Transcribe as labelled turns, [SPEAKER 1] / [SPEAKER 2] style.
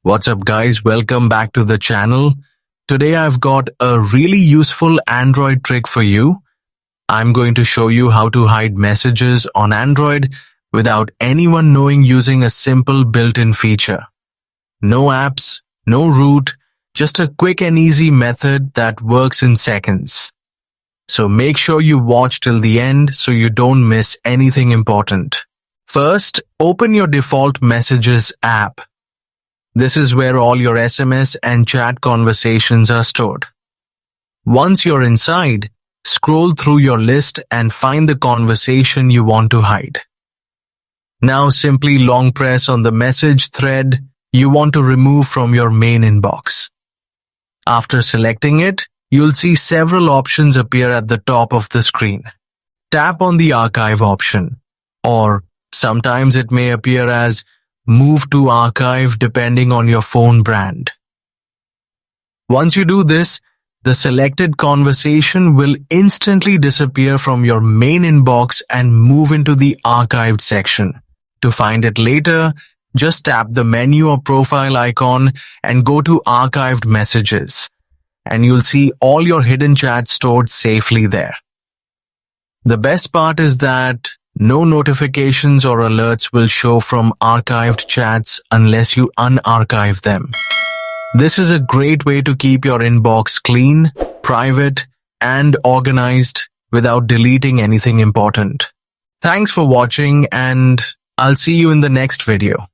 [SPEAKER 1] What's up guys, welcome back to the channel. Today I've got a really useful Android trick for you. I'm going to show you how to hide messages on Android without anyone knowing using a simple built-in feature. No apps, no root, just a quick and easy method that works in seconds. So make sure you watch till the end so you don't miss anything important. First, open your default Messages app. This is where all your SMS and chat conversations are stored. Once you're inside, scroll through your list and find the conversation you want to hide. Now simply long press on the message thread you want to remove from your main inbox. After selecting it, you'll see several options appear at the top of the screen. Tap on the archive option, or sometimes it may appear as Move to Archive depending on your phone brand. Once you do this, the selected conversation will instantly disappear from your main inbox and move into the archived section. To find it later, just tap the menu or profile icon and go to Archived Messages, and you'll see all your hidden chats stored safely there. The best part is that no notifications or alerts will show from archived chats unless you unarchive them. This is a great way to keep your inbox clean, private, and organized without deleting anything important. Thanks for watching, and I'll see you in the next video.